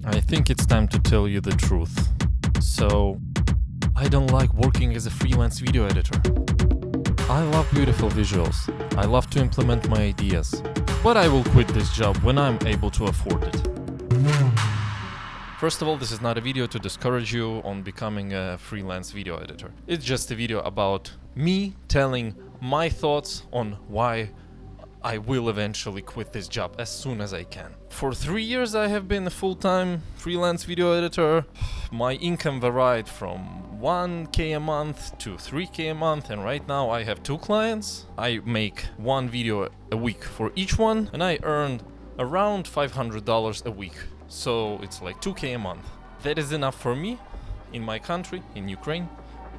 I think it's time to tell you the truth. So, I don't like working as a freelance video editor. I love beautiful visuals. I love to implement my ideas. But I will quit this job when I'm able to afford it. First of all, this is not a video to discourage you on becoming a freelance video editor. It's just a video about me telling my thoughts on why I will eventually quit this job as soon as I can. For 3 years I have been a full-time freelance video editor. My income varied from 1K a month to 3K a month, and right now I have 2 clients. I make 1 video a week for each one, and I earned around $500 a week. So it's like 2K a month. That is enough for me in my country, in Ukraine,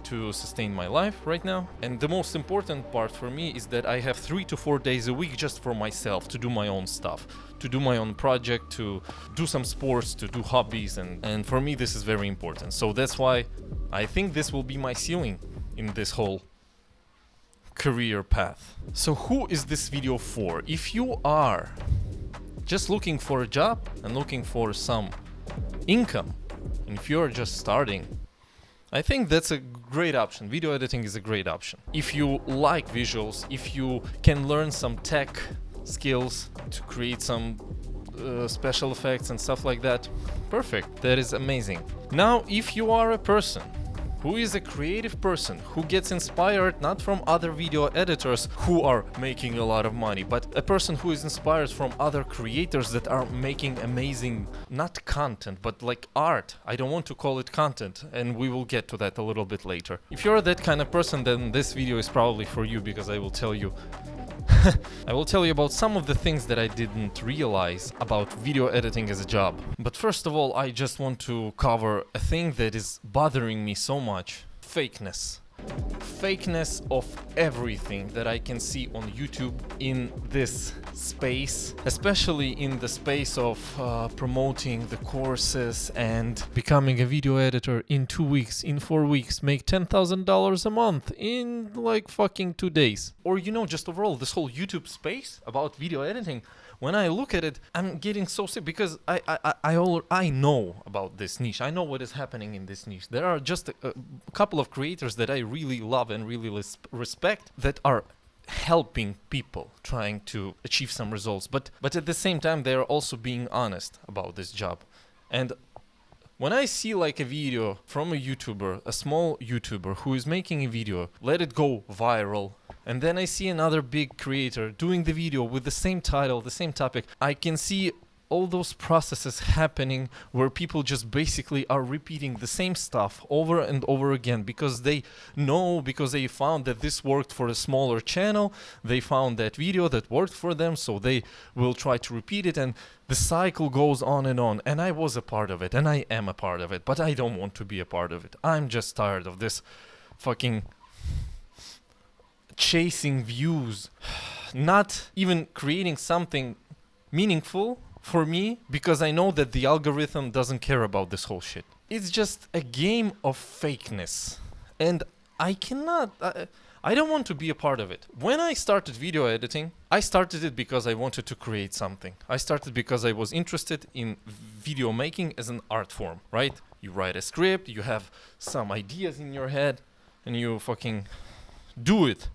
to sustain my life right now. And the most important part for me is that I have 3 to 4 days a week just for myself, to do my own stuff, to do my own project, to do some sports, to do hobbies, and for me this is very important. So that's why I think this will be my ceiling in this whole career path. So who is this video for? If you are just looking for a job and looking for some income, and if you're just starting, I think that's a great option. Video editing is a great option. If you like visuals, if you can learn some tech skills to create some special effects and stuff like that, perfect. That is amazing. Now, if you are a person who is a creative person, who gets inspired not from other video editors who are making a lot of money, but a person who is inspired from other creators that are making amazing, not content, but like art. I don't want to call it content, and we will get to that a little bit later. If you're that kind of person, then this video is probably for you, because I will tell you about some of the things that I didn't realize about video editing as a job. But first of all, I just want to cover a thing that is bothering me so much. Fakeness. Fakeness of everything that I can see on YouTube in this space, especially in the space of promoting the courses and becoming a video editor in 2 weeks, in 4 weeks, make $10,000 a month in like fucking 2 days. Or, you know, just overall this whole YouTube space about video editing. When I look at it, I'm getting so sick, because I know about this niche. I know what is happening in this niche. There are just a couple of creators that I really love and really respect that are helping people trying to achieve some results. But at the same time, they are also being honest about this job. And when I see like a video from a YouTuber, a small YouTuber who is making a video, let it go viral, and then I see another big creator doing the video with the same title, the same topic, I can see all those processes happening where people just basically are repeating the same stuff over and over again, because they know, because they found that this worked for a smaller channel, they found that video that worked for them, so they will try to repeat it, and the cycle goes on. And I was a part of it, and I am a part of it, but I don't want to be a part of it. I'm just tired of this fucking chasing views, not even creating something meaningful for me, because I know that the algorithm doesn't care about this whole shit. It's just a game of fakeness, and I don't want to be a part of it. When I started video editing, I started it because I wanted to create something. I started because I was interested in video making as an art form, right? You write a script, you have some ideas in your head, and you fucking do it.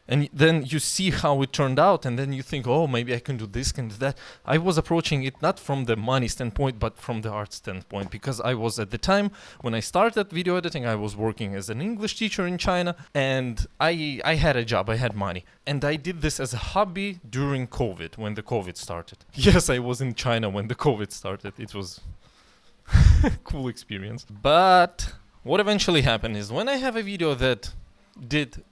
And then you see how it turned out, and then you think, oh, maybe I can do this, can do that. I was approaching it not from the money standpoint, but from the art standpoint, because I was, at the time when I started video editing, I was working as an English teacher in China, and I had a job, I had money. And I did this as a hobby during COVID, when the COVID started. Yes, I was in China when the COVID started. It was a cool experience. But what eventually happened is, when I have a video that did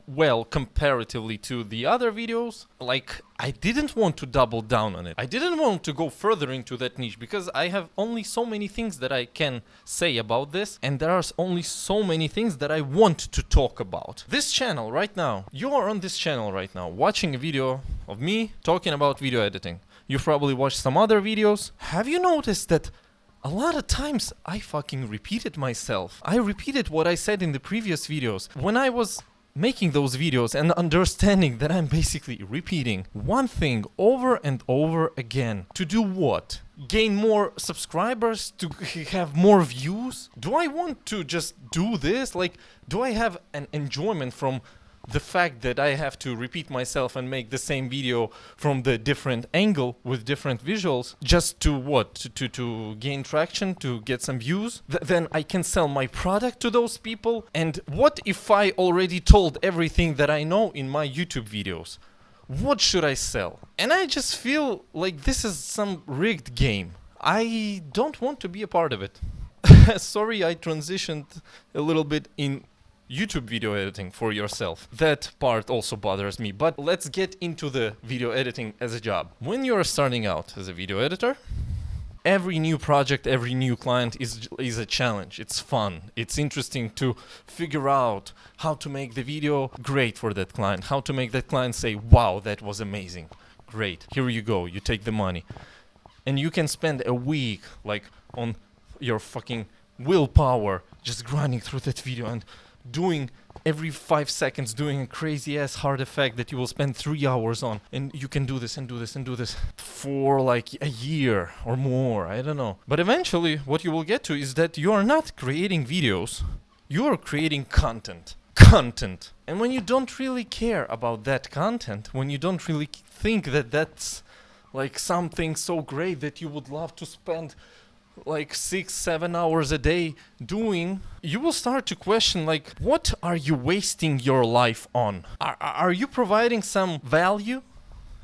well comparatively to the other videos, like, I didn't want to double down on it. I didn't want to go further into that niche, because I have only so many things that I can say about this, and there are only so many things that I want to talk about. This channel right now, you are on this channel right now watching a video of me talking about video editing. You've probably watched some other videos. Have you noticed that a lot of times I fucking repeated myself? I repeated what I said in the previous videos. When I was making those videos and understanding that I'm basically repeating one thing over and over again. To do what? gain more subscribers, to have more views? Do I want to just do this? Like, do I have an enjoyment from the fact that I have to repeat myself and make the same video from the different angle with different visuals just to what? To gain traction, to get some views? Then I can sell my product to those people? And what if I already told everything that I know in my YouTube videos? What should I sell? And I just feel like this is some rigged game. I don't want to be a part of it. Sorry, I transitioned a little bit in YouTube video editing for yourself. That part also bothers me, but let's get into the video editing as a job. When you're starting out as a video editor, every new project, every new client is a challenge. It's fun. It's interesting to figure out how to make the video great for that client, how to make that client say, wow, that was amazing. Great. Here you go. You take the money. And you can spend a week like on your fucking willpower just grinding through that video and doing every 5 seconds doing a crazy ass hard effect that you will spend 3 hours on, and you can do this and do this and do this for like a year or more, I don't know. But eventually what you will get to is that you are not creating videos, you are creating content. And when you don't really care about that content, when you don't really think that that's like something so great that you would love to spend like 6-7 hours a day doing, you will start to question like, what are you wasting your life on? Are you providing some value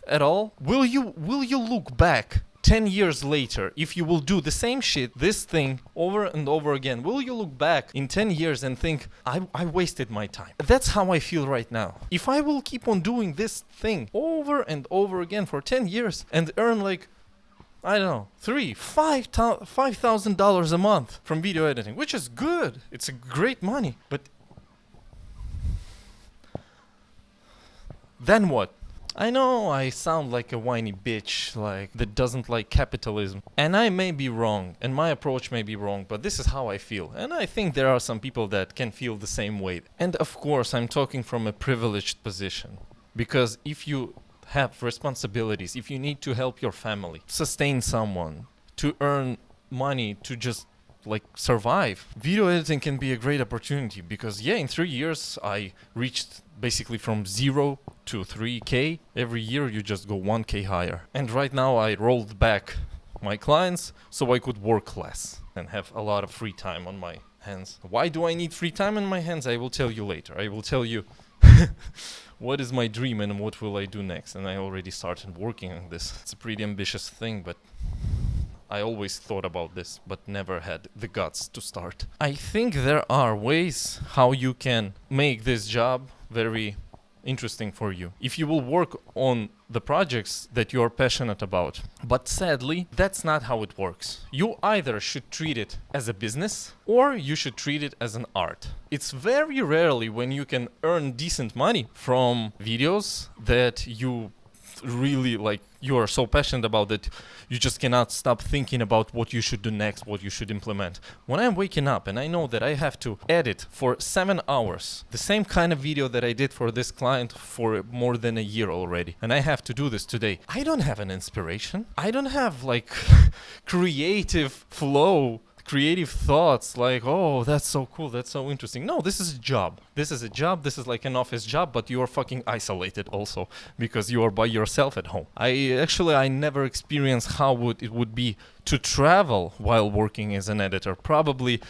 at all? Will you look back 10 years later, if you will do the same shit, this thing over and over again, will you look back in 10 years and think, I wasted my time? That's how I feel right now. If I will keep on doing this thing over and over again for 10 years and earn like, I don't know, $5,000 a month from video editing, which is good. It's a great money. But then what? I know I sound like a whiny bitch, like that doesn't like capitalism. And I may be wrong, and my approach may be wrong, but this is how I feel. And I think there are some people that can feel the same way. And of course, I'm talking from a privileged position. Because if you have responsibilities, if you need to help your family, sustain someone, to earn money, to just like survive, video editing can be a great opportunity. Because yeah, in 3 years I reached basically from 0 to 3K. Every year you just go 1K higher. And right now I rolled back my clients so I could work less and have a lot of free time on my hands. Why do I need free time on my hands? I will tell you later. I will tell you what is my dream and what will I do next. And I already started working on this. It's a pretty ambitious thing, but I always thought about this, but never had the guts to start. I think there are ways how you can make this job very interesting for you if you will work on the projects that you are passionate about. But sadly, that's not how it works. You either should treat it as a business or you should treat it as an art. It's very rarely when you can earn decent money from videos that you really like, you are so passionate about that you just cannot stop thinking about what you should do next, what you should implement. When I'm waking up and I know that I have to edit for 7 hours the same kind of video that I did for this client for more than a year already, and I have to do this today, I don't have an inspiration. I don't have like creative flow, creative thoughts like, oh, that's so cool, that's so interesting. No, this is a job. This is a job. This is like an office job, but you are fucking isolated also because you are by yourself at home. I never experienced how it would be to travel while working as an editor. Probably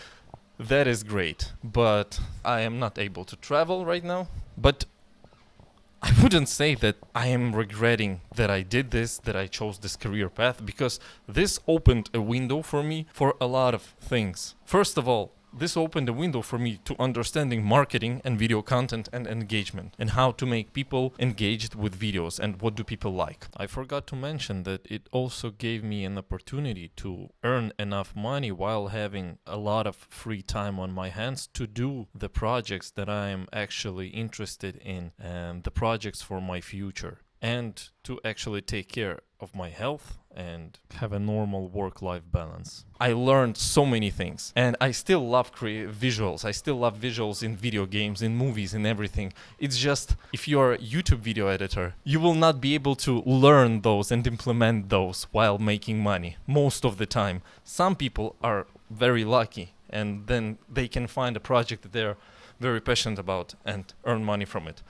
that is great, but I am not able to travel right now. But I wouldn't say that I am regretting that I did this, that I chose this career path, because this opened a window for me for a lot of things. First of all, this opened a window for me to understanding marketing and video content and engagement and how to make people engaged with videos and what do people like. I forgot to mention that it also gave me an opportunity to earn enough money while having a lot of free time on my hands to do the projects that I am actually interested in and the projects for my future, and to actually take care of my health and have a normal work-life balance. I learned so many things, and I still love visuals. I still love visuals in video games, in movies, in everything. It's just, if you're a YouTube video editor, you will not be able to learn those and implement those while making money most of the time. Some people are very lucky, and then they can find a project that they're very passionate about and earn money from it.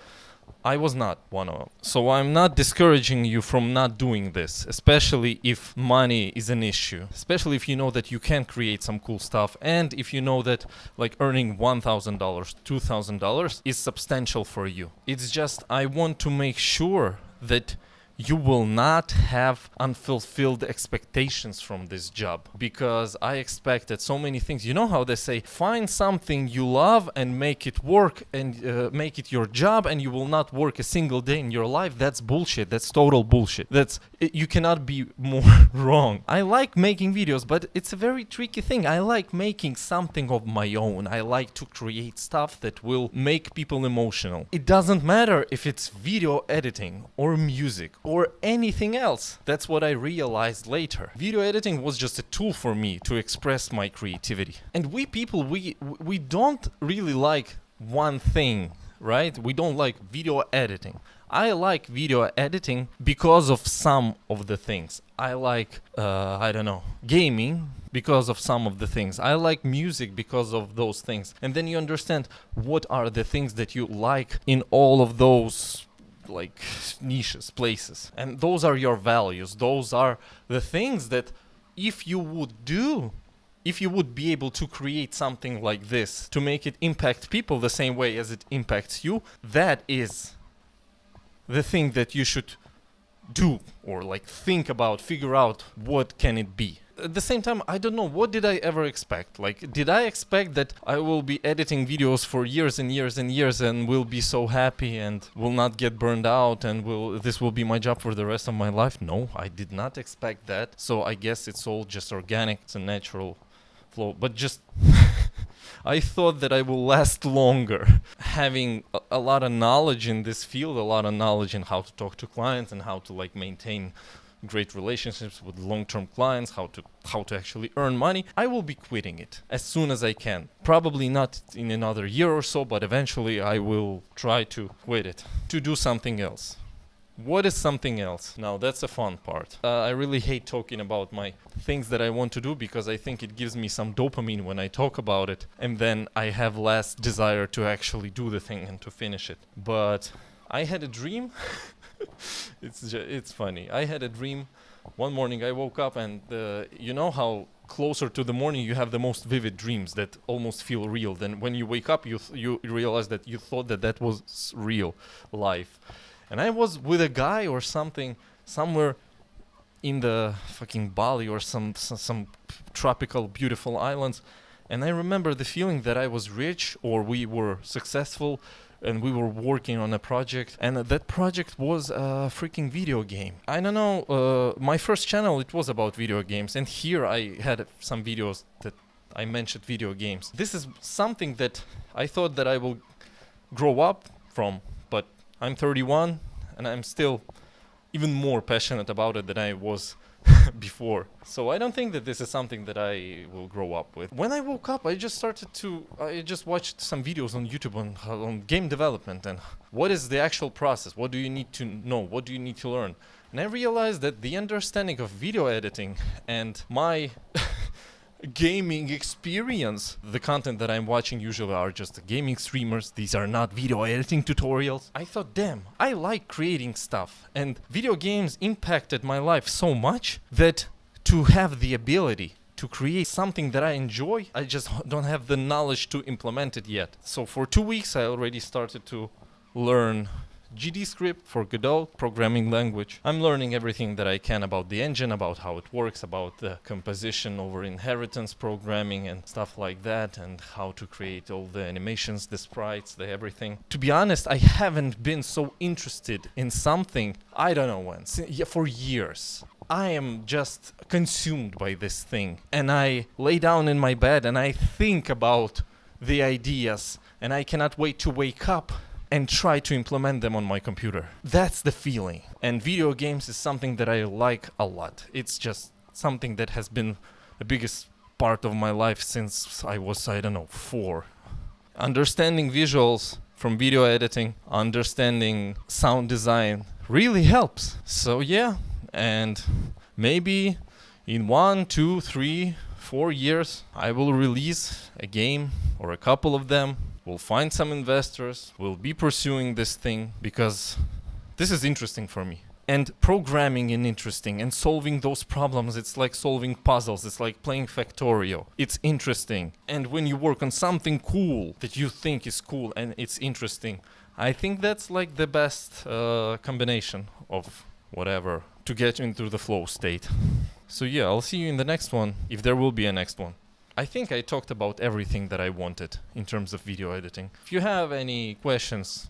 I was not one of them. So I'm not discouraging you from not doing this, especially if money is an issue, especially if you know that you can create some cool stuff, and if you know that like earning $1,000, $2,000 is substantial for you. It's just, I want to make sure that you will not have unfulfilled expectations from this job, because I expected so many things. You know how they say, find something you love and make it work and make it your job, and you will not work a single day in your life. That's bullshit. That's total bullshit. You cannot be more wrong. I like making videos, but it's a very tricky thing. I like making something of my own. I like to create stuff that will make people emotional. It doesn't matter if it's video editing or music or anything else. That's what I realized later. Video editing was just a tool for me to express my creativity. And we people, we don't really like one thing, right? We don't like video editing. I like video editing because of some of the things. I like, I don't know, gaming because of some of the things. I like music because of those things. And then you understand what are the things that you like in all of those like niches, places, and those are your values. Those are the things that if you would be able to create something like this to make it impact people the same way as it impacts you, that is the thing that you should do, or like think about, figure out what can it be. At the same time, I don't know, what did I ever expect? Like, did I expect that I will be editing videos for years and years and years and will be so happy and will not get burned out and this will be my job for the rest of my life? No, I did not expect that. So I guess it's all just organic, it's a natural flow. But just I thought that I will last longer, having a lot of knowledge in this field, a lot of knowledge in how to talk to clients and how to like maintain great relationships with long-term clients, how to actually earn money. I will be quitting it as soon as I can. Probably not in another year or so, but eventually I will try to quit it, to do something else. What is something else? Now that's a fun part. I really hate talking about my things that I want to do, because I think it gives me some dopamine when I talk about it, and then I have less desire to actually do the thing and to finish it. But I had a dream. It's funny. I had a dream. One morning I woke up, and you know how closer to the morning you have the most vivid dreams that almost feel real. Then when you wake up, you realize that you thought that was real life. And I was with a guy or something somewhere in the fucking Bali or some tropical beautiful islands, and I remember the feeling that I was rich, or we were successful, and we were working on a project, and that project was a freaking video game. I don't know, my first channel, it was about video games, and here I had some videos that I mentioned video games. This is something that I thought that I will grow up from, but I'm 31 and I'm still even more passionate about it than I was before. So I don't think that this is something that I will grow up with. When I woke up, I just watched some videos on YouTube on game development and what is the actual process, what do you need to know, what do you need to learn. And I realized that the understanding of video editing and my gaming experience, the content that I'm watching usually are just gaming streamers, these are not video editing tutorials. I thought, damn, I like creating stuff, and video games impacted my life so much that to have the ability to create something that I enjoy, I just don't have the knowledge to implement it yet. So for 2 weeks I already started to learn GD script for Godot programming language. I'm learning everything that I can about the engine, about how it works, about the composition over inheritance programming and stuff like that, and how to create all the animations, the sprites, the everything. To be honest, I haven't been so interested in something, I don't know when, for years. I am just consumed by this thing, and I lay down in my bed and I think about the ideas, and I cannot wait to wake up and try to implement them on my computer. That's the feeling. And video games is something that I like a lot. It's just something that has been the biggest part of my life since I was, I don't know, 4. Understanding visuals from video editing, understanding sound design really helps. So yeah, and maybe in 1, 2, 3, 4 years, I will release a game or a couple of them. We'll find some investors. We'll be pursuing this thing because this is interesting for me. And programming is interesting, and solving those problems, it's like solving puzzles. It's like playing Factorio. It's interesting. And when you work on something cool that you think is cool and it's interesting, I think that's like the best combination of whatever to get into the flow state. So yeah, I'll see you in the next one, if there will be a next one. I think I talked about everything that I wanted in terms of video editing. If you have any questions,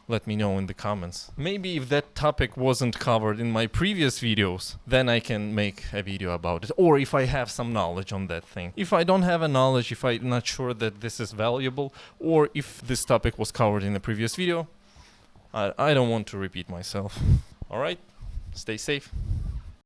let me know in the comments. Maybe if that topic wasn't covered in my previous videos, then I can make a video about it. Or if I have some knowledge on that thing. If I don't have a knowledge, if I'm not sure that this is valuable, or if this topic was covered in the previous video, I don't want to repeat myself. Alright, stay safe.